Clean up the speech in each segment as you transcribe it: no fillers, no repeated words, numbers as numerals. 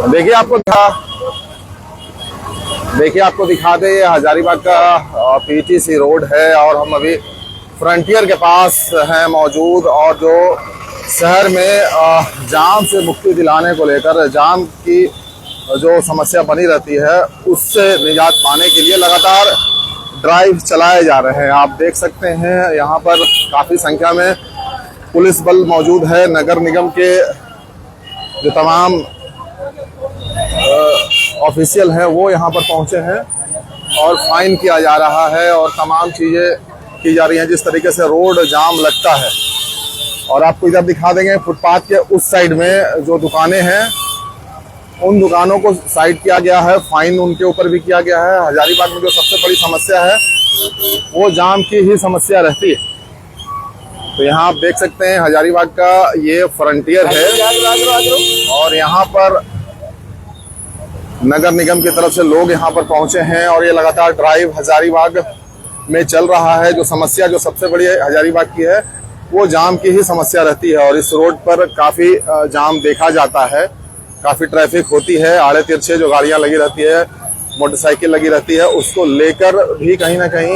देखिए आपको दिखा दे, ये हजारीबाग का पीटीसी रोड है और हम अभी फ्रंटियर के पास हैं मौजूद। और जो शहर में जाम से मुक्ति दिलाने को लेकर, जाम की जो समस्या बनी रहती है उससे निजात पाने के लिए लगातार ड्राइव चलाए जा रहे हैं। आप देख सकते हैं यहाँ पर काफ़ी संख्या में पुलिस बल मौजूद है। नगर निगम के जो तमाम ऑफिशियल हैं वो यहाँ पर पहुँचे हैं और फाइन किया जा रहा है और तमाम चीज़ें की जा रही हैं। जिस तरीके से रोड जाम लगता है, और आपको इधर दिखा देंगे फुटपाथ के उस साइड में जो दुकानें हैं उन दुकानों को साइड किया गया है, फाइन उनके ऊपर भी किया गया है। हजारीबाग में जो सबसे बड़ी समस्या है वो जाम की ही समस्या रहती है। तो यहाँ आप देख सकते हैं हजारीबाग का ये फ्रंटियर है और यहाँ पर नगर निगम की तरफ से लोग यहाँ पर पहुंचे हैं और ये लगातार ड्राइव हजारीबाग में चल रहा है। जो समस्या जो सबसे बड़ी हजारीबाग की है वो जाम की ही समस्या रहती है और इस रोड पर काफ़ी जाम देखा जाता है, काफ़ी ट्रैफिक होती है। आड़े तिरछे जो गाड़ियाँ लगी रहती है, मोटरसाइकिल लगी रहती है, उसको लेकर भी कहीं ना कहीं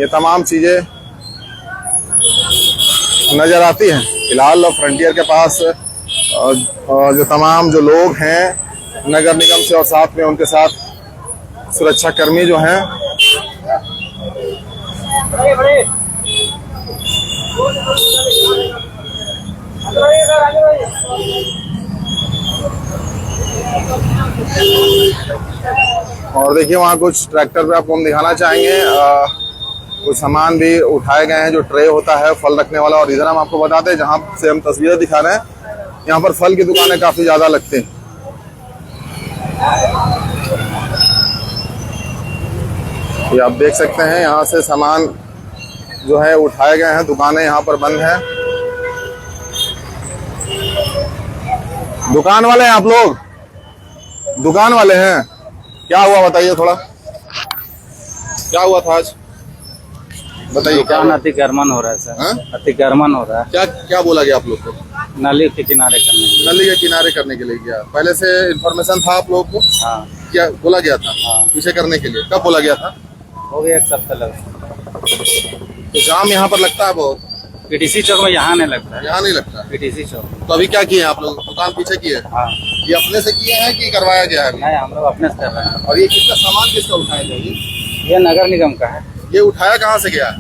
ये तमाम चीज़ें नज़र आती हैं। फिलहाल फ्रंटियर के पास जो तमाम जो लोग हैं नगर निगम से और साथ में उनके साथ सुरक्षा कर्मी जो हैं और देखिए वहाँ कुछ ट्रैक्टर पे आपको हम दिखाना चाहेंगे, कुछ सामान भी उठाए गए हैं जो ट्रे होता है फल रखने वाला। और इधर हम आपको बताते हैं जहाँ से हम तस्वीरें दिखा रहे हैं, यहाँ पर फल की दुकानें काफ़ी ज़्यादा लगती हैं। ये आप देख सकते हैं यहाँ से सामान जो है उठाए गए हैं, दुकानें यहाँ पर बंद हैं। दुकान वाले हैं आप लोग, दुकान वाले हैं, क्या हुआ बताइए थोड़ा, क्या हुआ था आज बताइए। क्या अतिक्रमण हो रहा है सर? अतिक्रमण हो रहा है। क्या क्या बोला गया आप लोग को? नाली के किनारे करने के लिए। नली के किनारे करने के लिए क्या पहले से इन्फॉर्मेशन था आप लोगों को? हाँ। क्या बोला गया था? हाँ। पीछे करने के लिए कब बोला गया था? हो गया 1 सप्ताह लगा। तो जाम यहाँ पर लगता है बहुत। पीटीसी चौक में यहाँ नहीं लगता है। यहाँ नहीं लगता। पीटीसी चौक। तो अभी क्या किए आप लोग? दुकान पीछे किए? हाँ। ये अपने से किए हैं कि करवाया गया है? नहीं, हम लोग अपने से कर रहे हैं। और ये किसका सामान किसका उठाया जाइए? ये नगर निगम का है। ये उठाया कहाँ से गया?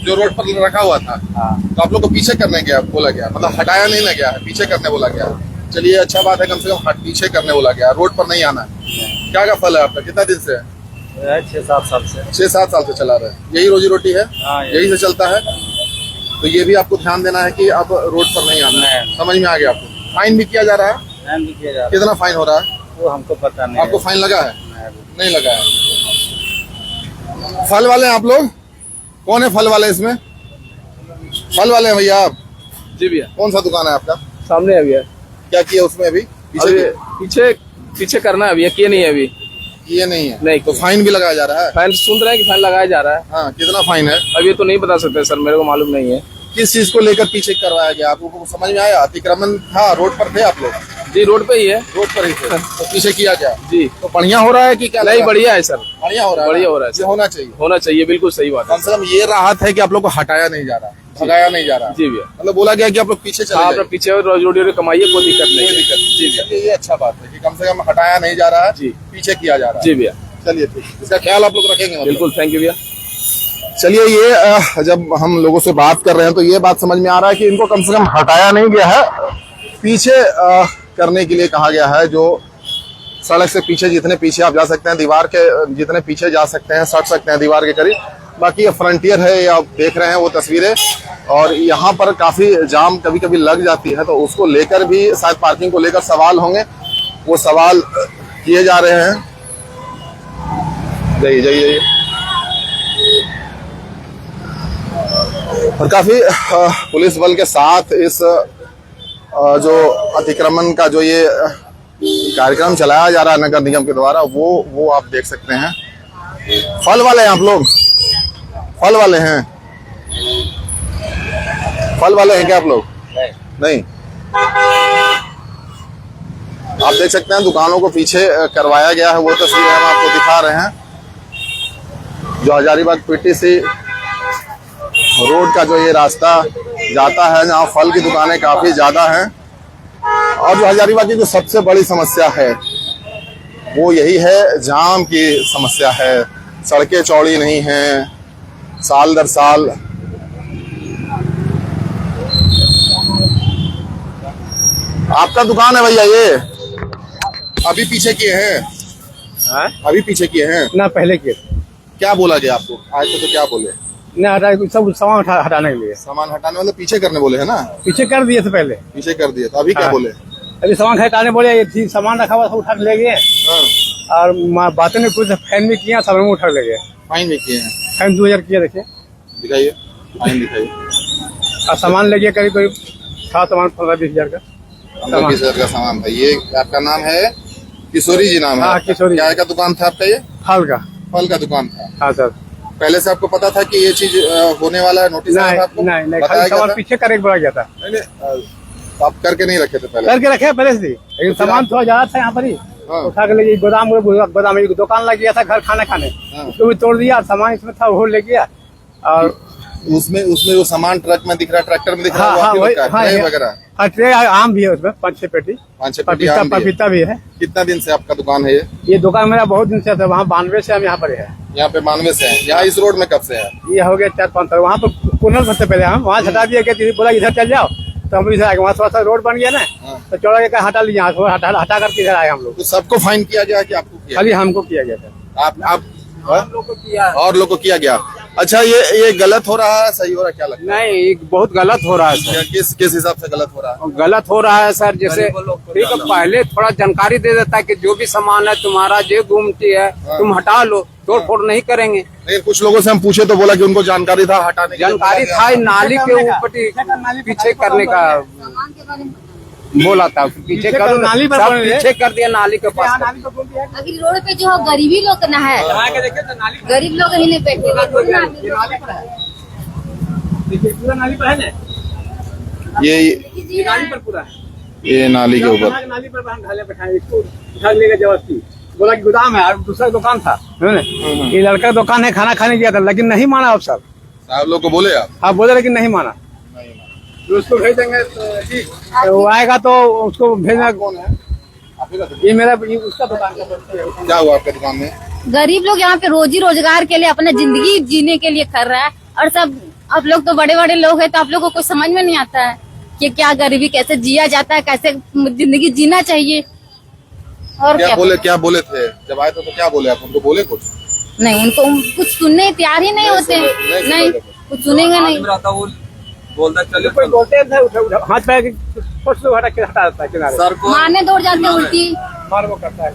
जो रोड पर रखा हुआ था। हाँ। तो आप लोग को पीछे करने गया बोला गया, मतलब हटाया नहीं ना गया है, पीछे करने बोला गया। चलिए अच्छा बात है, कम से कम पीछे करने बोला गया, रोड पर नहीं आना है। क्या फल है आपका? कितना दिन से है? 6-7 साल से। 6-7 साल से चला रहे हैं। यही रोजी रोटी है? हाँ, यही से चलता है। तो ये भी आपको ध्यान देना है कि अब रोड पर नहीं आना है। समझ में आ गया आपको? फाइन भी किया जा रहा है? फाइन भी किया जा रहा है। कितना फाइन हो रहा है वो हमको पता नहीं। आपको फाइन लगा है? नहीं लगा है। फल वाले आप लोग कौन है? फल वाले इसमें फल वाले हैं भैया आप? जी भैया। कौन सा दुकान है आपका? सामने है भैया। क्या किया उसमें अभी? पीछे करना है भैया, किए नहीं है अभी। ये नहीं है? नहीं। तो फाइन भी लगाया जा रहा है? फाइन सुन रहे हैं कि फाइन लगाया जा रहा है। हाँ, कितना फाइन है? अब ये तो नहीं बता सकते सर, मेरे को मालूम नहीं है। किस चीज को लेकर पीछे करवाया गया आपको समझ में आया? अतिक्रमण था, रोड पर थे आप लोग? जी रोड पे ही है। रोड पर ही थे तो पीछे किया गया? जी। तो बढ़िया हो रहा है कि क्या? नहीं, बढ़िया है सर, बढ़िया हो रहा है। बढ़िया हो रहा है। ये होना चाहिए, होना चाहिए, बिल्कुल सही बात है। कम से कम ये राहत है कि आप लोग को हटाया नहीं जा रहा, भगाया नहीं जा रहा। जी भैया। मतलब बोला गया कि आप लोग पीछे चले हाँ, जाइए। पीछे रोजी रोटी कमाइए, कोई दिक्कत नहीं है। जी भैया, ये अच्छा बात है कि कम से कम हटाया नहीं जा रहा है, जी, पीछे किया जा रहा है। जी भैया। चलिए ठीक, इसका ख्याल आप लोग रखेंगे? बिल्कुल, थैंक यू भैया। चलिए, ये जब हम लोगों से बात कर रहे हैं तो ये बात समझ में आ रहा है कि इनको कम से कम हटाया नहीं गया है, पीछे करने के लिए कहा गया है। जो सड़क से पीछे, जितने पीछे आप जा सकते हैं, दीवार के जितने पीछे जा सकते हैं, सट सकते हैं दीवार के करीब। बाकी ये फ्रंटियर है, ये आप देख रहे हैं वो तस्वीरें, और यहाँ पर काफ़ी जाम कभी कभी लग जाती है, तो उसको लेकर भी शायद पार्किंग को लेकर सवाल होंगे, वो सवाल किए जा रहे हैं। जाइए जाइए। और काफ़ी पुलिस बल के साथ इस जो अतिक्रमण का जो ये कार्यक्रम चलाया जा रहा है नगर निगम के द्वारा, वो आप देख सकते हैं। फल वाले हैं आप लोग? फल वाले हैं? फल वाले हैं क्या आप लोग? नहीं। आप देख सकते हैं दुकानों को पीछे करवाया गया है, वो तस्वीर हम आपको दिखा रहे हैं। जो हजारीबाग पीटीसी रोड का जो ये रास्ता जाता है, जहाँ फल की दुकानें काफी ज्यादा हैं, और जो हजारीबाग की जो सबसे बड़ी समस्या है वो यही है, जाम की समस्या है। सड़कें चौड़ी नहीं हैं, साल दर साल आपका दुकान है भैया, ये अभी पीछे किए हैं? अभी पीछे किए हैं ना पहले किए। क्या बोला गया आपको आज तो क्या बोले? ना हटा, सब सामान हटाने के लिए। सामान हटाने वाले पीछे करने बोले है ना? पीछे कर दिए थे पहले। पीछे कर दिए, तो अभी क्या हाँ। बोले? अभी सामान हटाने बोले, ये ठीक सामान रखा हुआ सब उठा के ले गए। हाँ। और बातें नहीं कुछ, फैन भी किया, सब उठा के ले गए। फाइन भी किए हैं? फैन 2000 किया, देखिए दिखाइए, फाइन दिखाइए। और सामान ले गया करीब करीब था, सामान 15-20 हजार का। 15-20 हजार का सामान था। ये आपका नाम है किशोरी जी नाम है? हाँ, किशोरी। क्या का दुकान था आपका? ये फल का। फल का दुकान था। हाँ सर। पहले से आपको पता था कि ये चीज होने वाला है? नोटिस आया था आपको? नहीं, बताया खाली गया सामान था? पीछे करके बोला गया था। नहीं, तो आप करके नहीं रखे थे पहले? करके रखे पहले से, लेकिन सामान थोड़ा ज्यादा था यहाँ पर ही। हाँ। उठा के ले गए गोदाम में, एक दुकान लग गया था घर खाने हाँ। उसको भी तोड़ दिया, सामान इसमें था वो ले गया। और उसमें जो सामान ट्रक में दिख रहा है, ट्रैक्टर में दिख रहा है, वो हाँ, आपके वही, लोग का हाँ, है? ट्रे ये- वगैरह हाँ, ट्रे आम भी है उसमें, 5-6 पेटी। 5-6 पेटी आम भी है। पपीता भी है। कितना दिन से आपका दुकान है? ये दुकान मेरा बहुत दिन से था, वहाँ 92 से हम यहाँ पर है। यहाँ पे 92 से है। यहाँ इस रोड में कब से है? ये हो गया 4-5 साल। वहाँ पर कुनल सबसे पहले हम वहाँ हटा दिया गया, बोला इधर चल जाओ, तो हम इधर आए। वहाँ थोड़ा सा रोड बन गया ना, हाँ। तो चौड़ा के हटा लिया, हटा करके इधर आए हम लोग। तो सबको फाइन किया गया कि आपको किया? खाली हमको किया गया था। आप और लोग को किया गया। अच्छा, ये गलत हो रहा है, सही हो रहा है, क्या लगता है? नहीं, बहुत गलत हो रहा है सर। किस हिसाब से गलत हो रहा है? गलत हो रहा है सर, जैसे ठीक है, पहले थोड़ा जानकारी दे देता है कि जो भी सामान है तुम्हारा, जो घूमती है तुम हटा लो, तोड़ फोड़ नहीं करेंगे। लेकिन कुछ लोगों से हम पूछे तो बोला कि उनको जानकारी था हटाने की। जानकारी था, नाली के ऊपर पीछे करने का बोला था, पीछे करो, नाली पर सब बने रहे। पीछे कर दिया नाली के पास। अभी रोड पे जो गरीबी लोग ना है, गरीब लोग ही नहीं बैठे। देखिए पूरा नाली पर है ना, ये नाली पर पूरा है। ये नाली के ऊपर नाली पर हम ढाले बैठाए, इसको उठा लेगा जबरदस्ती। बोला कि गोदाम है, और दूसरा दुकान था। ये लड़का दुकान है, खाना खाने गया था, लेकिन नहीं माना। अब सब साहब लोग को बोले आप? हाँ बोले, लेकिन नहीं माना। तो उसको भेज देंगे, तो वो आएगा तो उसको भेजना। कौन है? आप ही का दुकान? ये मेरा उसका दुकान का। क्या हुआ आपके दुकान में? गरीब लोग यहाँ पे रोजी रोजगार के लिए, अपना जिंदगी जीने के लिए कर रहा है, और सब आप लोग तो बड़े बड़े लोग हैं, तो आप लोग को कुछ समझ में नहीं आता है कि क्या गरीबी कैसे जिया जाता है, कैसे जिंदगी जीना चाहिए। और क्या बोले थे जब आए थे? तो क्या बोले आप उनको? बोले कुछ? नहीं, उनको कुछ सुनने तैयार ही नहीं होते। नहीं, कुछ सुनेंगे नहीं। बोलता चलो, कोई बोलते हैं हाथ पैर हटा के हटा देता है किनारे, सर को मारने दौड़ जाते हैं, उल्टी मार वो करता है।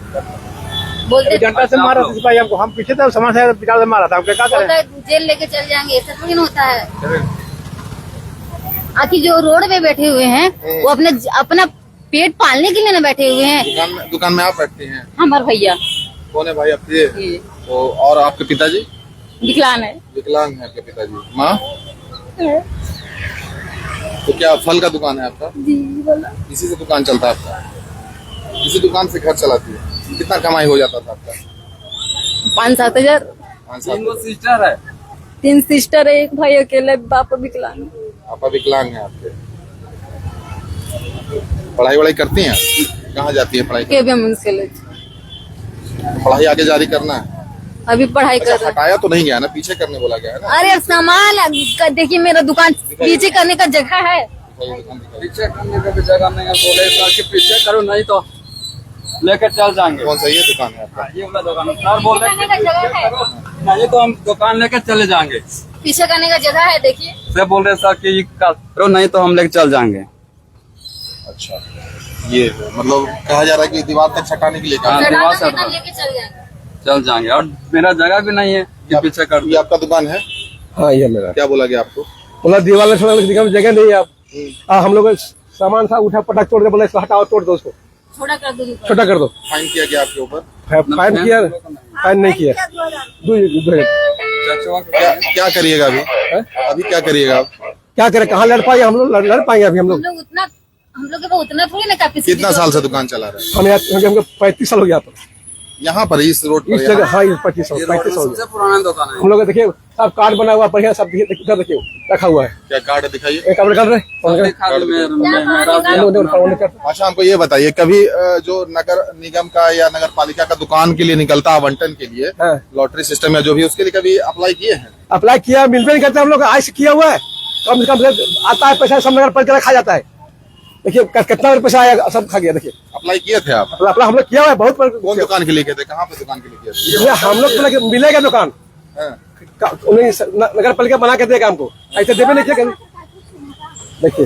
बोलते जनता से मारा सिपाही हमको, हम पीछे थे, समाज से पिता से मारा था, हम क्या करें? बोलता है जेल लेके चल जाएंगे, ऐसा थोड़ी ना होता है। आखिर जो रोड पे बैठे हुए हैं वो अपना पेट पालने के लिए ना बैठे हुए हैं। दुकान में आप बैठते हैं? हमारे भैया कौन है भाई आपके? तो और आपके पिताजी? विकलांग है। विकलांग है आपके पिताजी। माँ? तो क्या फल का दुकान है आपका? जी बोला। इसी से दुकान चलता है आपका? इसी दुकान से घर चलाती है? कितना कमाई हो जाता था आपका? 5-7 हजार। 5-7 सिस्टर है, 3 सिस्टर है, एक भाई अकेले, बाप विकलांग। आपका विकलांग है आपके? पढ़ाई वढ़ाई करती हैं? कहाँ जाती है पढ़ाई? पढ़ाई आगे जारी करना है? अभी पढ़ाई अच्छा, कर रहा हटाया तो नहीं गया ना, पीछे करने बोला गया है ना? है। अरे सामान देखिए, मेरा दुकान पीछे करने का जगह है। पीछे करने का भी जगह नहीं है। बोले सर कि पीछे करो, नहीं तो लेकर चल जाएंगे। कौन सा ये दुकान है आपका? ये वाला दुकान सर बोल रहे करने का जगह है, नहीं तो हम दुकान लेकर चले जाएंगे। पीछे करने का जगह है, देखिए। सर बोल रहे सर कि करो, नहीं तो हम लेकर चल जाएंगे। अच्छा, ये मतलब कहा जा रहा है कि दीवार तक छटाने के लिए कहा। हाँ, चढ़ा दीवार कर से लेकर लेके चल जाएंगे। चल जाएंगे, और मेरा जगह भी नहीं है कि पीछे कर ये आपका दुकान है? हाँ ये मेरा। क्या बोला गया आपको? बोला दीवार में छोड़ने की जगह नहीं है आप। हम लोग सामान था, उठा पटक तोड़ दे, बोला इसको हटाओ, तोड़ दो, उसको छोटा कर दो, छोटा कर दो। फाइन किया गया आपके ऊपर? फाइन किया? फाइन नहीं किया। क्या करिएगा अभी? अभी क्या करिएगा आप? क्या करें, कहाँ लड़ पाएंगे हम लोग? लड़ पाएंगे अभी हम हम लोग? लोग उतना हम लोग के पास उतना थोड़ी ना कैपेसिटी। कितना साल से दुकान चला रहे हैं? हम यहाँ हमको 35 साल हो गया। तो यहाँ पर इस रोड इस पर जगह हाँ 35 साल हो गया। पुराना दुकान है। हम लोग देखिए सब कार्ड बना हुआ बढ़िया, सब इधर देखिए रखा हुआ है। क्या कार्ड दिखाइए? एक कार्ड कर रहे अच्छा, हमको ये बताइए, कभी जो नगर निगम का या नगर पालिका का दुकान के लिए निकलता है आवंटन के लिए, हाँ। लॉटरी सिस्टम या जो भी, उसके लिए कभी अप्लाई किए हैं? अप्लाई किया, मिलते नहीं करते। हम लोग आज से किया हुआ है, कम से कम आता है पैसा, सब नगर पालिका खा जाता है। देखिए कितना पैसा आया, सब खा गया। देखिए अप्लाई किए थे आप? अपना हम लोग किया हुआ है बहुत। कौन दुकान के लिए किए थे? कहाँ पे दुकान के लिए किए थे? हम लोग मिलेगा दुकान, हाँ। उन्हें नगर पालिका बना के देगा हमको, ऐसे देवे नहीं किया। देखिए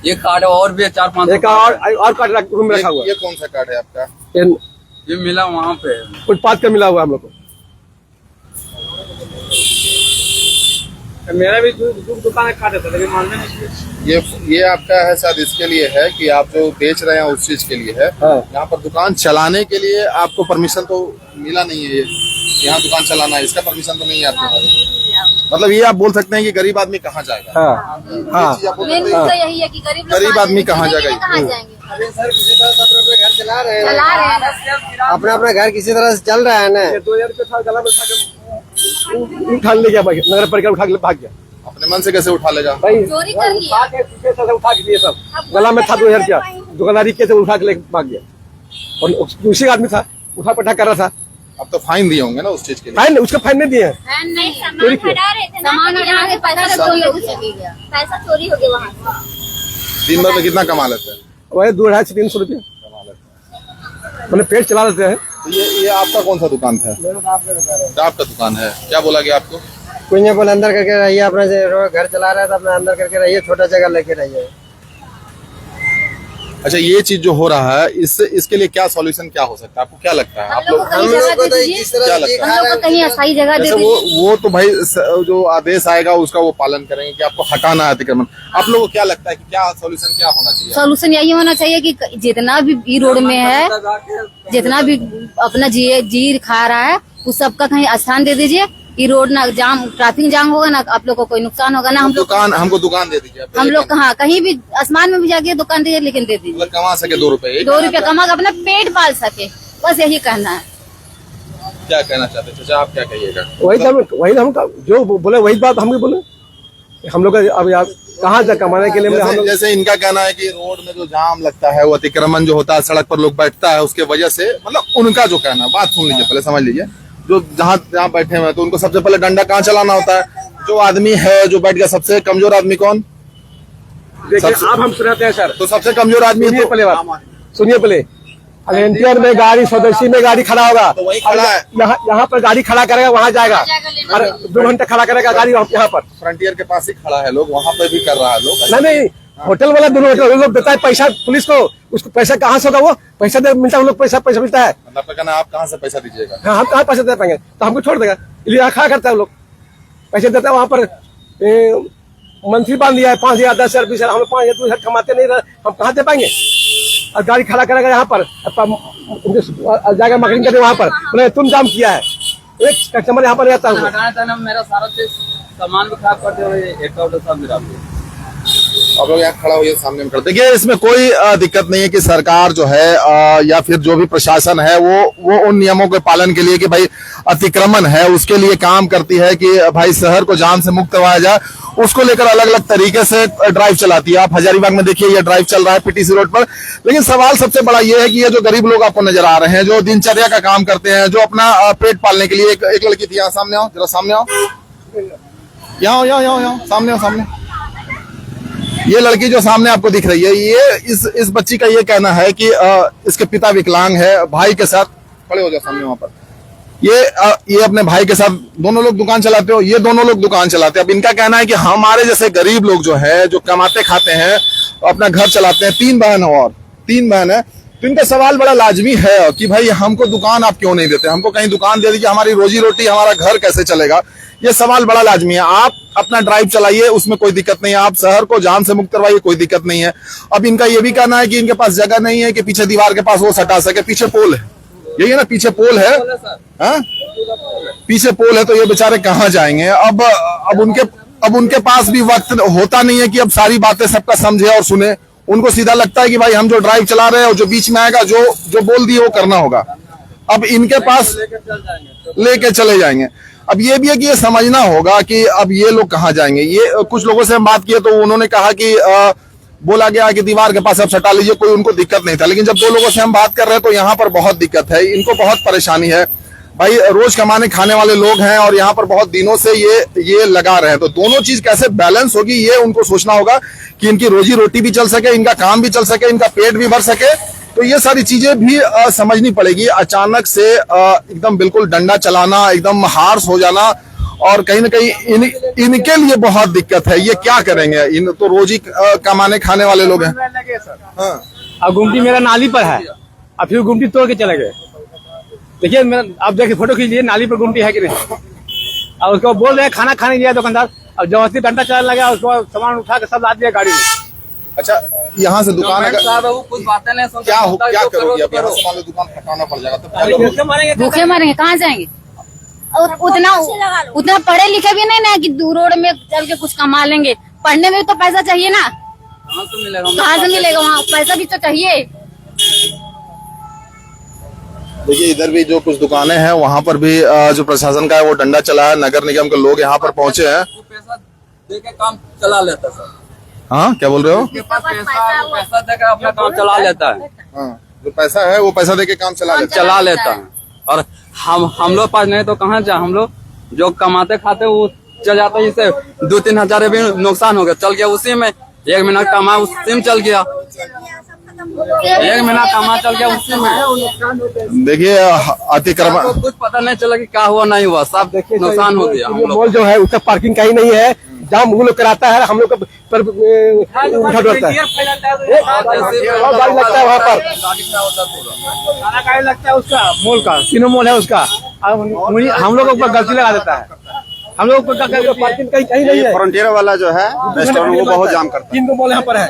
ये कार्ड और भी 4-5 एक और कार्ड रूम में रखा हुआ है। ये कौन सा कार्ड है आपका? ये मिला वहाँ पे फुटपाथ का मिला हुआ है हम लोग को। मेरा भी दुकान कार्ड है, लेकिन मालूम नहीं। ये आपका है शायद इसके लिए है कि आप जो बेच रहे हैं उस चीज के लिए है। हाँ। यहाँ पर दुकान चलाने के लिए आपको परमिशन तो मिला नहीं है। यहाँ दुकान चलाना है, इसका परमिशन तो नहीं है आपके पास। मतलब ये आप बोल सकते हैं कि गरीब आदमी कहाँ जाएगा? हाँ हाँ ये चीज आप बोल मेन सकते हैं। मुद्दा यही है कि गरीब आदमी कहाँ जाएगा? कहाँ जाएंगे? अरे सर, किसी तरह से अपने घर चला रहे चला रहे हैं। अपना अपना घर किसी तरह से चल रहा है ना। 2000 रुपये था, गला में उठा के उठा ले गया, नगर पालिका उठा के भाग गया। अपने मन से कैसे उठा लेगा? भाई चोरी कर लिया। उठा के पीछे से उठा के लिए सब, गला में था 2000 रुपया, दुकानदारी के उठा के लेके भाग गया। और दूसरी आदमी था, उठा पटा कर रहा था। अब तो फाइन दिए होंगे ना उस चीज के लिए? फाइन उसका फाइन नहीं दिए हैं। नहीं, चोरी किया। सामान यहाँ के पैसा चोरी हो गया। पैसा चोरी हो गया वहाँ। दिन भर में कितना कमा लेते हैं? वही 200 से 300 रुपया मैंने पेट चला लेते हैं। तो ये आपका कौन सा दुकान था? आपका दुकान है। क्या बोला गया आपको? कुछ नहीं बोला, अंदर करके रहिए, अपना घर चला रहा था, अपना अंदर करके रहिए, छोटा जगह लेके रहिए। अच्छा, ये चीज जो हो रहा है, इसके लिए क्या सॉल्यूशन क्या हो सकता है? आपको क्या लगता है? आप लोग हम लोग को तो जिस क्या लगता है? हम लोग को कहीं अस्थायी जगह दे जैसे दीजिए। वो तो भाई जो आदेश आएगा उसका वो पालन करेंगे कि आपको हटाना है अतिक्रमण। आप लोगों को क्या लगता है कि क्या सॉल्यूशन क्या होना चाहिए? सोल्यूशन यही होना चाहिए कि जितना भी ई रोड में है, जितना भी अपना जी खा रहा है, उस सबका कहीं स्थान दे दीजिए। ई रोड ना जाम, ट्रैफिक जाम होगा ना, आप लोग को कोई नुकसान होगा ना। हम लोग हमको दुकान दे दीजिए। हम लोग कहाँ कहीं भी आसमान में भी जाके दुकान दीजिए, लेकिन दे दीजिए। मतलब कमा सके 2 रुपए, 2 रुपया कमा के अपना पेट पाल सके, बस यही कहना है। क्या कहना चाहते हैं चाचा? आप क्या कहिएगा? वही हम जो बोले वही बात हम भी बोले। हम लोग अब यार कहाँ जा कमाने के लिए हम लोग। जैसे इनका कहना है कि रोड में जो जाम लगता है, वो अतिक्रमण जो होता है, सड़क पर लोग बैठता है, उसके वजह से, मतलब उनका जो कहना है, बात सुन लीजिए पहले, समझ लीजिए। जो जहाँ बैठे हुए हैं तो उनको सबसे पहले डंडा कहाँ चलाना होता है? जो आदमी है जो बैठ गया, सबसे कमजोर आदमी कौन? देखिए अब हम सुनाते हैं सर, तो सबसे कमजोर आदमी सुनिए तो पहले बात, सुनिए पहले। एनटीआर में गाड़ी, स्वदेशी में गाड़ी खड़ा होगा, तो वही खड़ा है। यहाँ पर गाड़ी खड़ा करेगा, वहाँ जाएगा, और 2 घंटे खड़ा करेगा गाड़ी यहाँ पर। फ्रंटियर के पास ही खड़ा है, लोग वहाँ पे भी कर रहा है लोग। नहीं, होटल वाला दोनों लोग देता है पैसा पुलिस को, उसको पैसा कहाँ से होगा? वो पैसा मिलता है, उन लोग पैसा मिलता है। मतलब आपका कहना है, आप कहाँ से पैसा दीजिएगा? हाँ, हम कहाँ पैसा दे पाएंगे? तो हमको छोड़ देगा, इसलिए खड़ा करता है। लोग पैसे देता है वहाँ पर, मंथली बांध दिया है 5000, 10,000, 20,000। हम लोग 5,000, 2,000 कमाते नहीं, हम कहाँ दे पाएंगे? और गाड़ी खड़ा करेगा यहाँ पर, जाएगा मार्केटिंग करने वहाँ पर, बोले तुम जाम किया है। एक कस्टमर यहाँ पर रहता है, मेरा सारा चीज सामान भी खराब कर दे, एक सब गिरा दे। आप लोग यहाँ खड़ा हुए सामने में कर। देखिए, इसमें कोई दिक्कत नहीं है कि सरकार जो है या फिर जो भी प्रशासन है वो उन नियमों के पालन के लिए कि भाई अतिक्रमण है उसके लिए काम करती है कि भाई शहर को जाम से मुक्त करवाया जाए, उसको लेकर अलग अलग तरीके से ड्राइव चलाती है। आप हजारीबाग में देखिए, ये ड्राइव चल रहा है पीटीसी रोड पर। लेकिन सवाल सबसे बड़ा ये है कि ये जो गरीब लोग आपको नजर आ रहे हैं, जो दिनचर्या का काम करते हैं, जो अपना पेट पालने के लिए, एक लड़की थी, यहाँ सामने आओ जरा, सामने आओ, यहाँ सामने आओ, सामने। ये लड़की जो सामने आपको दिख रही है, ये इस बच्ची का ये कहना है कि इसके पिता विकलांग है, भाई के साथ, खड़े हो जाओ सामने वहां पर, ये अपने भाई के साथ दोनों लोग दुकान चलाते हो, ये दोनों लोग दुकान चलाते हैं। अब इनका कहना है कि हमारे जैसे गरीब लोग जो है, जो कमाते खाते हैं, अपना घर चलाते हैं, 3 बहन है, तो इनका सवाल बड़ा लाजमी है कि भाई हमको दुकान आप क्यों नहीं देते? हमको कहीं दुकान दे दीजिए, हमारी रोजी रोटी, हमारा घर कैसे चलेगा? ये सवाल बड़ा लाजमी है। आप अपना ड्राइव चलाइए, उसमें कोई दिक्कत नहीं है, आप शहर को जाम से मुक्त करवाइए, कोई दिक्कत नहीं है। अब इनका ये भी कहना है कि इनके पास जगह नहीं है कि पीछे दीवार के पास वो सटा सके, पीछे पोल है, यही है ना, पीछे पोल है, हाँ पीछे पोल है, तो ये बेचारे कहाँ जाएंगे? अब उनके पास भी वक्त होता नहीं है कि अब सारी बातें सबका समझे और सुने। उनको सीधा लगता है कि भाई हम जो ड्राइव चला रहे हैं और जो बीच में आएगा जो जो बोल दिए वो करना होगा। अब इनके पास लेके चले जाएंगे। अब ये भी है कि ये समझना होगा कि अब ये लोग कहाँ जाएंगे। ये कुछ लोगों से हम बात किए तो उन्होंने कहा कि बोला गया कि दीवार के पास अब सटा लीजिए, कोई उनको दिक्कत नहीं था। लेकिन जब 2 लोगों से हम बात कर रहे हैं तो यहाँ पर बहुत दिक्कत है, इनको बहुत परेशानी है। भाई रोज कमाने खाने वाले लोग हैं और यहाँ पर बहुत दिनों से ये लगा रहे हैं, तो दोनों चीज कैसे बैलेंस होगी ये उनको सोचना होगा कि इनकी रोजी रोटी भी चल सके, इनका काम भी चल सके, इनका पेट भी भर सके। तो ये सारी चीजें भी समझनी पड़ेगी। अचानक से एकदम बिल्कुल डंडा चलाना, एकदम हार्श हो जाना, और कहीं ना कहीं इनके लिए बहुत दिक्कत है। ये क्या करेंगे? इन तो रोजी कमाने खाने वाले लोग हैं। हाँ। अब गुमटी मेरा नाली पर है, अब फिर गुमटी तोड़ के चले गए। देखिए मेरा, आप देखिए फोटो खींचिए, नाली पर गुमटी है कि नहीं। अब उसको बोल रहे हैं खाना खाने गया दुकानदार, अब जबरदस्ती डंडा चलाने लगा, उसको सामान उठा के सब लाद दिया गाड़ी में। अच्छा, यहाँ से दुकान अगर कुछ बातें नहीं सुनते, क्या करोगे? अब यहाँ से मान लो दुकान हटाना पड़ जाएगा तो भूखे मरेंगे, कहाँ जाएंगे? और उतना पढ़े लिखे भी नहीं ना कि रोड में चल के कुछ कमा लेंगे। पढ़ने में भी तो पैसा चाहिए ना, कहाँ से मिलेगा? वहाँ पैसा भी तो चाहिए। देखिए इधर भी जो कुछ दुकानें हैं वहाँ पर भी जो प्रशासन का है वो डंडा चला है। नगर निगम के लोग यहाँ पर पहुंचे हैं। पैसा देके काम चला लेता सर। हाँ, क्या बोल रहे हो? पैसा देकर अपना काम चला लेता है। हाँ, जो पैसा है वो पैसा देके काम चला लेता है। और हम लोग पास नहीं तो कहाँ जा, हम लोग जो कमाते खाते वो चल जाता है। इससे 2-3 हजार भी नुकसान हो गया, चल गया उसी में। 1 महीना कमा उसी में चल गया, 1 महीना कमा चल गया उसी में। देखिए अतिक्रमण, कुछ पता नहीं चला कि क्या हुआ नहीं हुआ, सब देखिए नुकसान हो गया। मॉल जो है उसका पार्किंग कहीं नहीं है, जाम वो लोग कराता है, हम लोग पर उठा डरता है, गाड़ी लगता है वहाँ पर, गाड़ी लगता है उसका मॉल का, तीनों मॉल है उसका। हम लोग ऊपर गलती लगा देता है, हम लोग पार्किंग कहीं नहीं है। फ्रंटियर वाला जो है रेस्टोरेंट वो बहुत जाम करता है। 3 मॉल यहाँ पर है,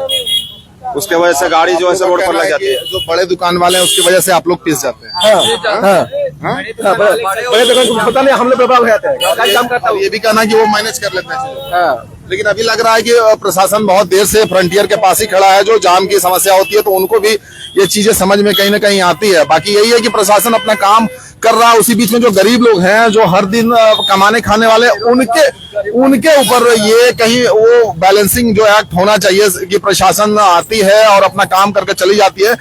उसके वजह से गाड़ी जो है रोड पर लग जाती है। जो बड़े दुकान वाले हैं उसकी वजह से आप लोग पिस जाते हैं। बड़े दुकान को पता नहीं, हम लोग बर्बाद हो जाते हैं, गाड़ी जाम करता है। ये भी कहना कि वो मैनेज कर लेते हैं। लेकिन अभी लग रहा है कि प्रशासन बहुत देर से फ्रंटियर के पास ही खड़ा है। जो जाम की समस्या होती है तो उनको भी ये चीजें समझ में कहीं ना कहीं आती है। बाकी यही है कि प्रशासन अपना काम कर रहा है, उसी बीच में जो गरीब लोग हैं, जो हर दिन कमाने खाने वाले, उनके ऊपर ये कहीं वो बैलेंसिंग जो एक्ट होना चाहिए कि प्रशासन आती है और अपना काम करके चली जाती है,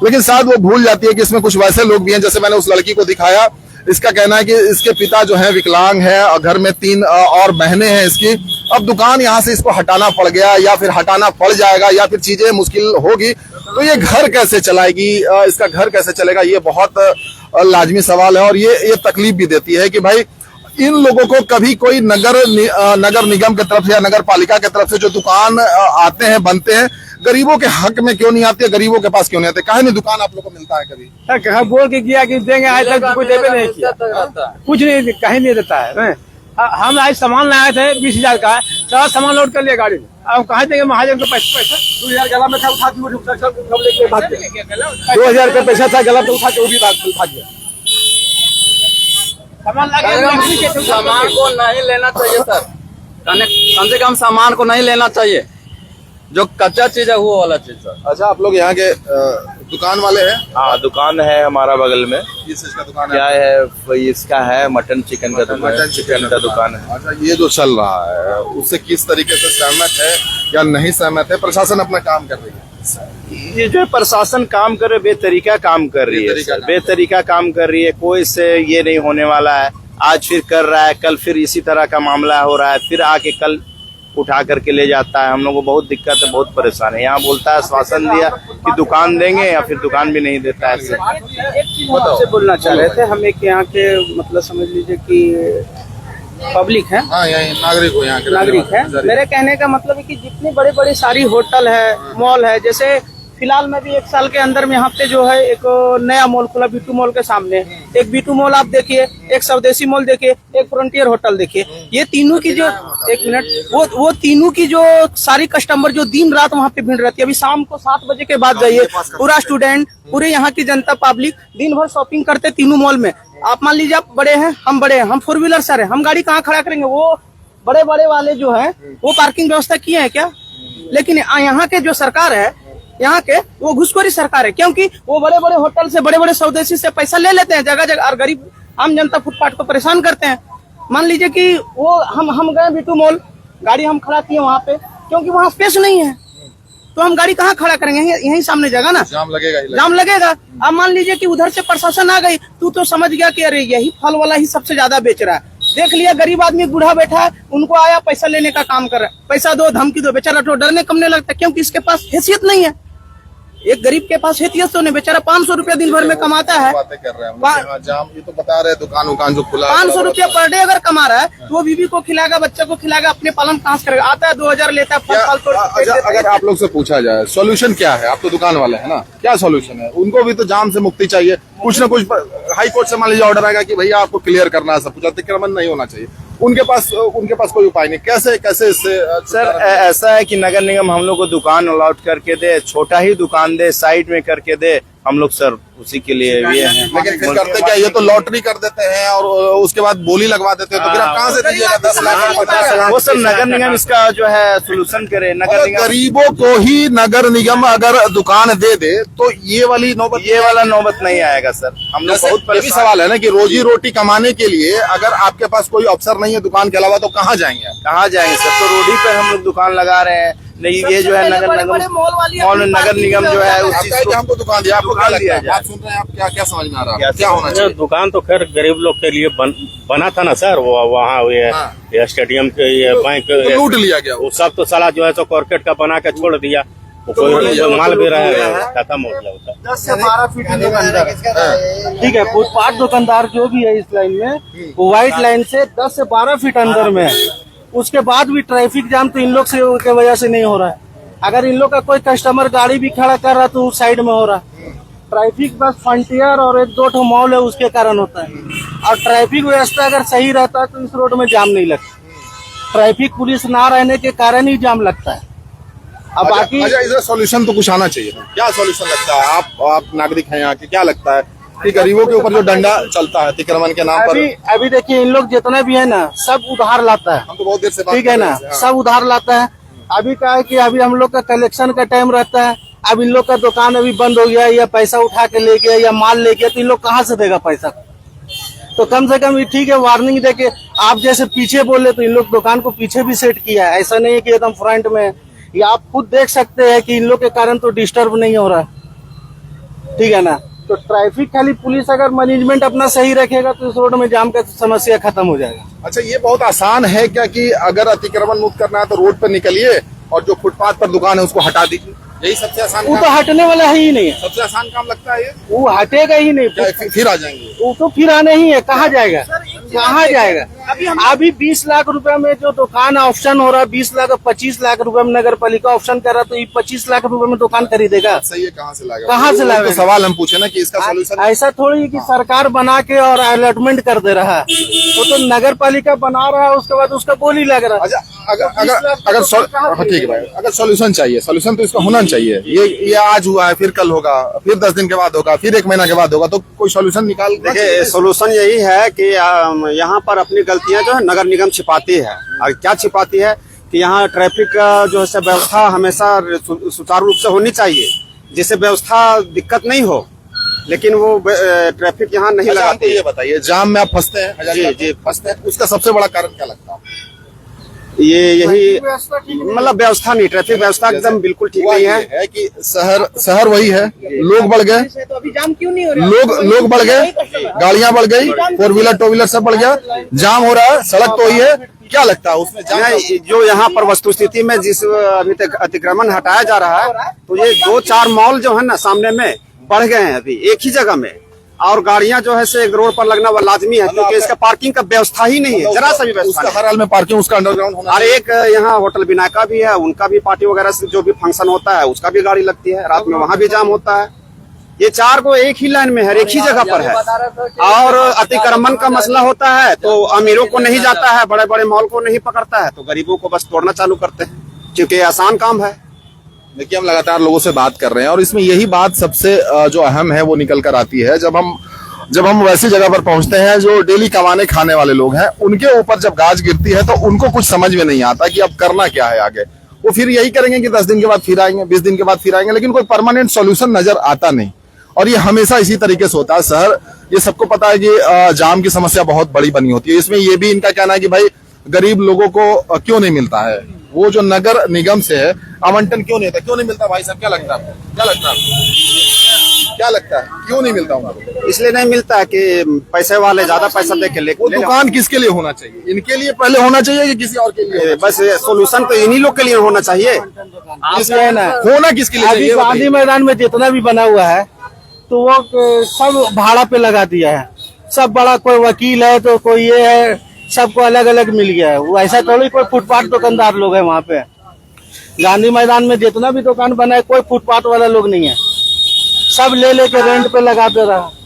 लेकिन शायद वो भूल जाती है कि इसमें कुछ वैसे लोग भी हैं। जैसे मैंने उस लड़की को दिखाया, इसका कहना है कि इसके पिता जो है विकलांग है और घर में 3 और बहनें हैं इसकी। अब दुकान यहाँ से इसको हटाना पड़ गया या फिर हटाना पड़ जाएगा या फिर चीजें मुश्किल होगी तो ये घर कैसे चलाएगी, इसका घर कैसे चलेगा, ये बहुत लाजमी सवाल है। और ये तकलीफ भी देती है कि भाई इन लोगों को कभी कोई नगर निगम की तरफ से या नगर पालिका की तरफ से जो दुकान आते हैं बनते हैं, गरीबों के हक में क्यों नहीं आते, गरीबों के पास क्यों नहीं आते? काहे नहीं दुकान आप लोग को मिलता है कभी? कहा बोल के किया कि देंगे, आज तक कोई देवे नहीं किया, कुछ नहीं, कहीं नहीं देता है। हम आज सामान लाए थे 20,000 का, सारा सामान लोड कर लिया गाड़ी में। अब कहा देंगे महाजन को पैसा 2,000 गला में था, उठा के 2,000 रुपया पैसा था गला में उठा के वो भी भाग गया। सामान को नहीं लेना चाहिए सर, कम से कम सामान को नहीं लेना चाहिए, जो कच्चा चीज है वो वाला चीज सर। अच्छा, आप लोग यहाँ के दुकान वाले हैं? हाँ, दुकान है हमारा बगल में। किस चीज का दुकान क्या है? इसका है मटन चिकन का दुकान, मटन चिकन का दुकान है। अच्छा, ये जो चल रहा है उससे किस तरीके से सहमत है या नहीं सहमत है? प्रशासन अपना काम कर रही है? ये जो प्रशासन काम कर रही है, बेतरीका काम कर रही है सर, बेतरीका काम कर रही है। कोई से ये नहीं होने वाला है, आज फिर कर रहा है, कल फिर इसी तरह का मामला हो रहा है, फिर आके कल उठा करके ले जाता है। हम लोग को बहुत दिक्कत है, बहुत परेशान है। यहाँ बोलता है आश्वासन दिया कि दुकान देंगे या फिर दुकान भी नहीं देता है। एक चीज आपसे बोलना चाह रहे थे हम, एक यहाँ के मतलब समझ लीजिए कि पब्लिक है, हाँ, नागरिक हो, यहाँ के नागरिक है। मेरे कहने का मतलब है कि जितनी बड़ी बड़ी सारी होटल है, मॉल है, जैसे फिलहाल में भी 1 साल के अंदर में यहाँ पे जो है एक नया मॉल खुला B2 मॉल के सामने। एक B2 मॉल आप देखिए, एक स्वदेशी मॉल देखिए, एक फ्रंटियर होटल देखिए। ये तीनों की जो वो तीनों की जो सारी कस्टमर जो दिन रात वहाँ पे भीड़ रहती है। अभी शाम को 7 बजे के बाद जाइए, पूरा स्टूडेंट, पूरे यहाँ की जनता पब्लिक दिन भर शॉपिंग करते तीनों मॉल में। आप मान लीजिए आप बड़े हैं, हम बड़े हैं, हम 4 व्हीलर सर है, हम गाड़ी कहाँ खड़ा करेंगे? वो बड़े बड़े वाले जो है वो पार्किंग व्यवस्था किए हैं क्या? लेकिन यहाँ के जो सरकार है यहाँ के वो घुसखोरी सरकार है, क्योंकि वो बड़े बड़े होटल से बड़े बड़े स्वदेशी से पैसा ले लेते हैं जगह जगह और गरीब आम जनता फुटपाथ को परेशान करते हैं। मान लीजिए कि वो हम गए B2 मॉल, गाड़ी हम खड़ा किए वहाँ पे, क्योंकि वहाँ स्पेस नहीं है तो हम गाड़ी कहाँ खड़ा करेंगे, यहीं सामने जगह ना, जाम लगेगा जाम लगेगा। अब मान लीजिए कि उधर से प्रशासन आ गई, तू तो समझ गया कि अरे यही फल वाला ही सबसे ज्यादा बेच रहा है, देख लिया गरीब आदमी बूढ़ा बैठा है, उनको आया पैसा लेने का काम कर रहा है, पैसा दो धमकी दो, बेचारा तो डरने कमने लगता है, क्योंकि इसके पास हैसियत नहीं है। एक गरीब के पास हैसियत तो नहीं, बेचारा 500 रुपया दिन भर में कमाता है, बातें कर रहे हैं यहाँ जाम, ये तो बता रहे दुकान उकान जो खुला 500 रुपया पर डे अगर कमा रहा है तो वो बीवी को खिलाएगा, बच्चे को खिलाएगा, अपने पालन कहाँ से करेगा, आता है 2000 लेता है क्या, अच्छा, अगर आप लोग से पूछा जाए सॉल्यूशन क्या है, आप तो दुकान वाले हैं ना, क्या सॉल्यूशन है? उनको भी तो जाम से मुक्ति चाहिए, कुछ ना कुछ हाई कोर्ट से मान लीजिए ऑर्डर आएगा कि भैया आपको क्लियर करना है, सब कुछ अतिक्रमण नहीं होना चाहिए, उनके पास कोई उपाय नहीं, कैसे इससे? सर ऐसा है कि नगर निगम हम लोग को दुकान अलॉट करके दे, छोटा ही दुकान दे, साइड में करके दे, हम लोग सर उसी के लिए ये हैं। लेकिन फिर करते क्या, ये तो लॉटरी कर देते हैं और उसके बाद बोली लगवा देते हैं, तो फिर आप कहाँ से दीजिएगा 10 लाख 50 लाख? वो सर नगर निगम इसका जो है सोल्यूशन करे। नगर निगम गरीबों को ही नगर निगम अगर दुकान दे दे तो ये वाली नौबत, ये वाला नौबत नहीं आएगा सर। हम लोग बहुत ये भी परेशान सवाल है ना कि रोजी रोटी कमाने के लिए अगर आपके पास कोई अवसर नहीं है दुकान के अलावा तो कहाँ जाएंगे? कहाँ जाएंगे सर? तो रोड ही पे हम लोग दुकान लगा रहे हैं। नहीं ये जो है नगर निगम मॉल नगर निगम जो है उस चीज को हमको दुकान दिया, आपको क्या दुकान दिया लगता है? जाए। आप सुन रहे हैं, आप क्या समझ में आ रहा है, क्या होना ये चाहिए? दुकान तो खैर गरीब लोग के लिए बना था ना सर, वो वहाँ ये स्टेडियम के ये बैंक तो लूट लिया गया वो सब तो साला जो है तो कॉर्पोरेट का बना के छोड़ दिया, वो कोई माल भी रहा खत्म हो गया होता। 10 से 12 फीट अंदर, ठीक है, फुटपाथ दुकानदार जो भी है इस लाइन में वो व्हाइट लाइन से 10 से 12 फीट अंदर में है, उसके बाद भी ट्रैफिक जाम तो इन लोग से की वजह से नहीं हो रहा है। अगर इन लोग का कोई कस्टमर गाड़ी भी खड़ा कर रहा है तो उस साइड में हो रहा है। ट्रैफिक बस फ्रंटियर और 1-2 मॉल है उसके कारण होता है, और ट्रैफिक व्यवस्था अगर सही रहता है तो इस रोड में जाम नहीं लगता। ट्रैफिक पुलिस ना रहने के कारण ही जाम लगता है। अब बाकी इसका सॉल्यूशन तो कुछ आना चाहिए, क्या सॉल्यूशन लगता है? आप नागरिक हैं यहाँ के, क्या लगता है कि गरीबों के ऊपर जो डंडा चलता है अतिक्रमण के नाम पर? अभी देखिए इन लोग जितने भी है ना सब उधार लाता है, हम तो बहुत देर से बात ठीक है कर ना, रहे हैं। सब उधार लाता है। अभी क्या है कि अभी हम लोग का कलेक्शन का टाइम रहता है, अब इन लोग का दुकान अभी बंद हो गया या पैसा उठा के ले गया या माल ले गया तो इन लोग कहाँ से देगा पैसा? तो कम से कम ठीक है वार्निंग देके आप जैसे पीछे बोले तो इन लोग दुकान को पीछे भी सेट किया है, ऐसा नहीं है कि एकदम फ्रंट में। ये आप खुद देख सकते हैं कि इन लोग के कारण तो डिस्टर्ब नहीं हो रहा, ठीक है ना। तो ट्रैफिक खाली पुलिस अगर मैनेजमेंट अपना सही रखेगा तो इस रोड में जाम का समस्या खत्म हो जाएगा। अच्छा, ये बहुत आसान है क्या कि अगर अतिक्रमण मुक्त करना है तो रोड पर निकलिए और जो फुटपाथ पर दुकान है उसको हटा दीजिए, यही सबसे आसान वो काम? तो हटने वाला है ही नहीं है, सबसे आसान काम लगता है ये? वो हटेगा ही नहीं, क्या फिर आ जाएंगे? वो तो फिर आना ही है, कहाँ जाएगा, कहाँ जाएगा? अभी 20 लाख रुपए में जो दुकान ऑप्शन हो रहा है, 20 लाख 25 लाख रुपए में नगर पालिका ऑप्शन कर रहा है, तो ये 25 लाख रुपए में दुकान खरीदेगा? सही है, कहाँ से लाएगा? कहाँ से लाएगा? तो सवाल हम पूछे ना कि इसका सोल्यूशन ऐसा थोड़ी है कि सरकार बना के और अलॉटमेंट कर दे रहा है, तो नगर पालिका बना रहा है उसके बाद उसका बोली लग रहा है। अच्छा, अगर ठीक है भाई, अगर सॉल्यूशन चाहिए, सॉल्यूशन तो इसका होना चाहिए। ये आज हुआ है, फिर कल होगा, फिर 10 दिन के बाद होगा, फिर 1 महीना के बाद होगा, तो कोई सॉल्यूशन निकाल। देखिए सोल्यूशन यही है कि यहाँ पर अपनी गलतियां जो है नगर निगम छिपाती है। और क्या छिपाती है कि यहाँ ट्रैफिक का जो है व्यवस्था हमेशा सुचारू रूप से होनी चाहिए, जिससे व्यवस्था दिक्कत नहीं हो, लेकिन वो ट्रैफिक यहाँ नहीं लगाती। ये बताइए, जाम में आप फंसते हैं? जी फंसते हैं, उसका सबसे बड़ा कारण क्या लगता है? ये यही मतलब व्यवस्था नहीं, ट्रैफिक व्यवस्था एकदम बिल्कुल ठीक नहीं है कि शहर वही है, लोग बढ़ गए, तो अभी जाम क्यों नहीं हो रहा? लोग बढ़ गए, गाड़ियां बढ़ गई, 4 व्हीलर 2 व्हीलर सब बढ़ गया, जाम हो रहा है, सड़क तो वही है, क्या लगता है उसमें जाम? जो यहाँ पर वस्तुस्थिति में जिस अभी तक अतिक्रमण हटाया जा रहा है, तो ये 2-4 मॉल जो है ना सामने में बढ़ गए हैं अभी एक ही जगह में, और गाड़ियां जो है से एक रोड पर लगना वो लाजमी है, क्योंकि इसका पार्किंग का व्यवस्था ही नहीं है, जरा सा भी व्यवस्था उसका हर हाल में पार्किंग उसका अंडरग्राउंड होना। और एक यहाँ होटल विनायका भी है, उनका भी पार्टी वगैरह से जो भी फंक्शन होता है उसका भी गाड़ी लगती है, रात में वहाँ भी जाम होता है। ये 4 को एक ही लाइन में है, एक ही जगह पर है। और अतिक्रमण का मसला होता है तो अमीरों को नहीं जाता है, बड़े बड़े मॉल को नहीं पकड़ता है, तो गरीबों को बस तोड़ना चालू करते हैं, क्योंकि आसान काम है। देखिए, हम लगातार लोगों से बात कर रहे हैं और इसमें यही बात सबसे जो अहम है वो निकल कर आती है। जब हम वैसी जगह पर पहुंचते हैं जो डेली कमाने खाने वाले लोग हैं, उनके ऊपर जब गाज गिरती है तो उनको कुछ समझ में नहीं आता कि अब करना क्या है आगे। वो फिर यही करेंगे कि 10 दिन के बाद फिर आएंगे, 20 दिन के बाद फिर आएंगे, लेकिन कोई परमानेंट सॉल्यूशन नजर आता नहीं। और ये हमेशा इसी तरीके से होता है सर। ये सबको पता है कि जाम की समस्या बहुत बड़ी बनी होती है। इसमें ये भी इनका कहना है कि भाई गरीब लोगों को क्यों नहीं मिलता है, वो जो नगर निगम से है आवंटन क्यों नहीं होता, क्यों नहीं मिलता भाई साहब? क्या लगता है आपको, क्या लगता है आपको, क्या लगता है क्यों नहीं मिलता होगा? इसलिए नहीं मिलता है कि पैसे वाले ज्यादा पैसा दे के वो दुकान किसके लिए होना चाहिए? इनके लिए पहले होना चाहिए कि किसी और के लिए? बस सोल्यूशन तो इन्हीं लोग के लिए होना चाहिए। होना किसके लिए अभी चाहिए? गांधी मैदान में जितना भी बना हुआ है तो वो सब भाड़ा पे लगा दिया है। सब बड़ा कोई वकील है तो कोई ये है, सबको अलग अलग मिल गया है। वो ऐसा थोड़ी कोई फुटपाथ दुकानदार लोग है वहाँ पे। गांधी मैदान में जितना भी दुकान बना है कोई फुटपाथ वाला लोग नहीं है, सब ले लेके रेंट पे लगा दे रहा है।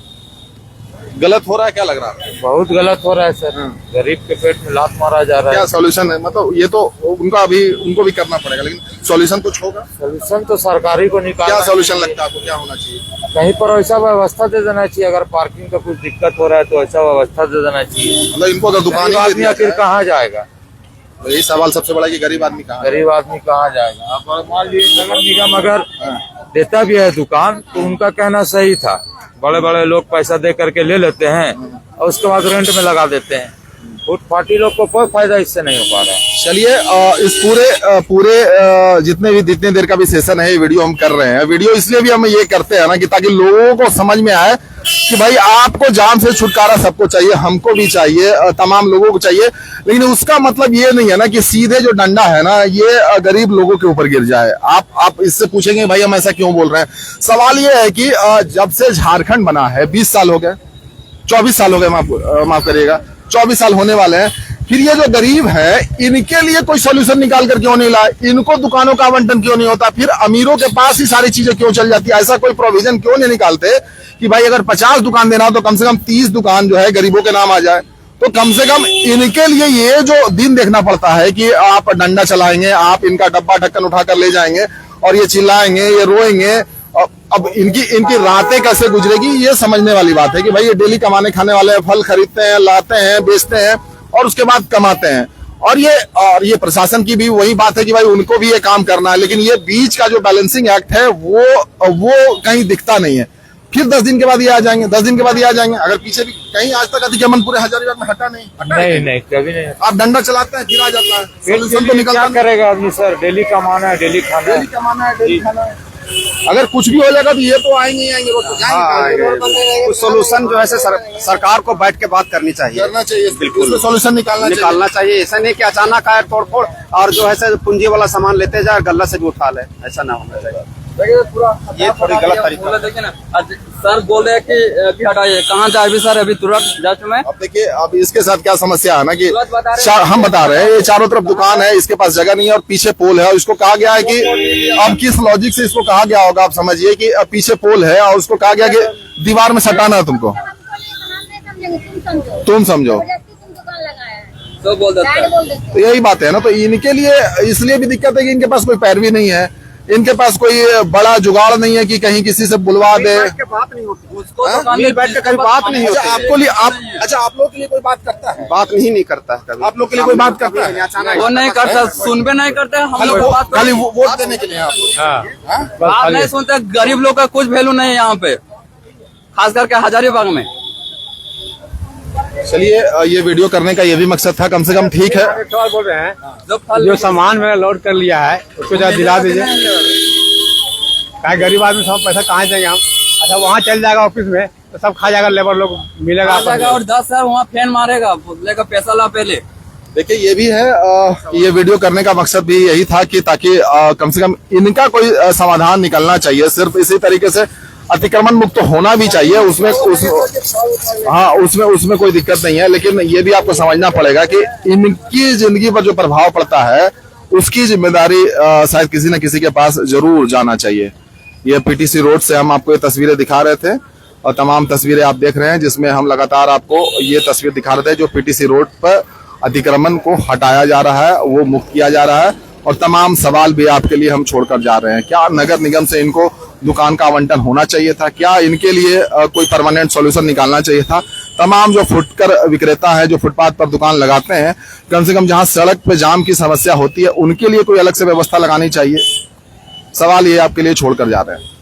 गलत हो रहा है, क्या लग रहा है? बहुत गलत हो रहा है सर, गरीब के पेट में लात मारा जा रहा है। क्या सॉल्यूशन है? मतलब ये तो उनको भी करना पड़ेगा, लेकिन सॉल्यूशन कुछ होगा? सोल्यूशन तो सरकारी को निकालना। क्या सॉल्यूशन लगता है आपको, क्या होना चाहिए? कहीं पर ऐसा व्यवस्था दे देना चाहिए। अगर पार्किंग का कुछ दिक्कत हो रहा है तो ऐसा व्यवस्था दे देना चाहिए। मतलब इनको तो दुकान ही आदमी आखिर कहाँ जाएगा? तो यही सवाल सबसे बड़ा कि गरीब आदमी कहाँ? गरीब आदमी कहाँ जाएगा? अब मान लीजिए नगर निगम अगर देता भी है दुकान तो उनका कहना सही था, बड़े बड़े लोग पैसा दे करके ले लेते हैं और उसके बाद रेंट में लगा देते हैं। फुटपाथी लोग को कोई फायदा इससे नहीं हो पा रहा है। चलिए इस पूरे जितने देर का भी सेशन है, ये वीडियो हम कर रहे हैं। वीडियो इसलिए भी हम ये करते हैं ना कि ताकि लोगों को समझ में आए कि भाई आपको जाम से छुटकारा सबको चाहिए, हमको भी चाहिए, तमाम लोगों को चाहिए, लेकिन उसका मतलब ये नहीं है ना कि सीधे जो डंडा है ना ये गरीब लोगों के ऊपर गिर जाए। आप इससे पूछेंगे भाई हम ऐसा क्यों बोल रहे हैं? सवाल ये है कि जब से झारखंड बना है 20 साल हो गए, 24 साल हो गए, माफ करिएगा, 24 साल होने वाले हैं। फिर ये जो गरीब है इनके लिए कोई सॉल्यूशन निकाल कर क्यों नहीं लाए? इनको दुकानों का आवंटन क्यों नहीं होता? फिर अमीरों के पास ही सारी चीजें क्यों चल जाती है? ऐसा कोई प्रोविजन क्यों नहीं निकालते कि भाई अगर 50 दुकान देना तो कम से कम 30 दुकान जो है गरीबों के नाम आ जाए? तो कम से कम इनके लिए ये जो दिन देखना पड़ता है कि आप डंडा चलाएंगे, आप इनका डब्बा ढक्कन उठाकर ले जाएंगे और ये चिल्लाएंगे, ये रोएंगे। अब इनकी रातें कैसे गुजरेगी ये समझने वाली बात है कि भाई ये डेली कमाने खाने वाले फल खरीदते हैं, लाते हैं, बेचते हैं और उसके बाद कमाते हैं। और ये प्रशासन की भी वही बात है कि भाई उनको भी ये काम करना है, लेकिन ये बीच का जो बैलेंसिंग एक्ट है वो कहीं दिखता नहीं है। फिर 10 दिन के बाद ये आ जाएंगे, 10 दिन के बाद ये आ जाएंगे। अगर पीछे भी कहीं आज तक अतिक्रमण पूरे हजारीबाग में हटा नहीं कभी नहीं। आप डंडा चलाते हैं फिर आ जाता है। सॉल्यूशन तो निकलता करेगा आदमी सर, डेली कमाना है, डेली खाना है, डेली कमाना है, डेली खाना है। अगर कुछ भी हो जाएगा तो ये तो आएंगे ही आएंगे, रोड पे जाएंगे। सोल्यूशन जो है सरकार को बैठ के बात करनी चाहिए, करना चाहिए, बिल्कुल सोल्यूशन निकालना चाहिए। ऐसा नहीं कि अचानक आए तोड़-फोड़ और जो है पूंजी वाला सामान लेते जाए, गल्ला से भी उठा ले, ऐसा ना होना चाहिए। ये थोड़ी गलत तरीका। देखिए ना सर बोल रहे हैं कि हटाइए, कहाँ जाए भी सर? अभी तुरंत जस्ट में। अब देखिए अब इसके साथ क्या समस्या है ना कि हम बता रहे हैं ये चारों तरफ दुकान है, इसके पास जगह नहीं है और पीछे पोल है। और इसको कहा गया है कि अब किस लॉजिक से इसको कहा गया होगा आप समझिए कि अब पीछे पोल है और उसको कहा गया कि दीवार में सटाना है तुमको, तुम समझो, तो बोल देते हैं। तो यही बात है ना। तो इनके लिए इसलिए भी दिक्कत है कि इनके पास कोई पैरवी नहीं है, इनके पास कोई बड़ा जुगाड़ नहीं है कि कहीं किसी से बुलवा दे। बात नहीं होती उसको, बैठ के कभी बात नहीं होती। आप लोग के लिए कोई बात करता है? बात नहीं करता है। आप लोग के लिए कोई बात करता है? वो नहीं करता, सुनबे नहीं करते। हम लोग खाली वोट देने के लिए आप बात नहीं सुनते। गरीब लोग का कुछ वैल्यू नहीं है यहाँ पे, खास करके हजारीबाग में। चलिए ये वीडियो करने का ये भी मकसद था, कम से कम ठीक है। बोल रहे हैं जो सामान मैंने लोड कर लिया है उसको जरा दिला दीजिए। क्या गरीब आदमी सब पैसा कहाँ जाएंगे हम? अच्छा वहाँ चल जाएगा ऑफिस में तो सब खा जाएगा, लेबर लोग मिलेगा और 10 सर वहाँ फैन मारेगा, लेकर पैसा ला पहले। देखिए ये भी है ये वीडियो करने का मकसद भी यही था कि ताकि कम से कम इनका कोई समाधान निकलना चाहिए। सिर्फ इसी तरीके से अतिक्रमण मुक्त होना भी चाहिए, उसमें कोई दिक्कत नहीं है, लेकिन ये भी आपको समझना पड़ेगा कि इनकी जिंदगी पर जो प्रभाव पड़ता है उसकी जिम्मेदारी शायद किसी न किसी के पास जरूर जाना चाहिए। ये पीटीसी रोड से हम आपको ये तस्वीरें दिखा रहे थे और तमाम तस्वीरें आप देख रहे हैं जिसमें हम लगातार आपको ये तस्वीर दिखा रहे थे जो पीटीसी रोड पर अतिक्रमण को हटाया जा रहा है, वो मुक्त किया जा रहा है। और तमाम सवाल भी आपके लिए हम छोड़कर जा रहे हैं। क्या नगर निगम से इनको दुकान का आवंटन होना चाहिए था? क्या इनके लिए कोई परमानेंट सॉल्यूशन निकालना चाहिए था? तमाम जो फुटकर विक्रेता है, जो फुटपाथ पर दुकान लगाते हैं, कम से कम जहां सड़क पे जाम की समस्या होती है उनके लिए कोई अलग से व्यवस्था लगानी चाहिए। सवाल ये आपके लिए छोड़कर जा रहे हैं।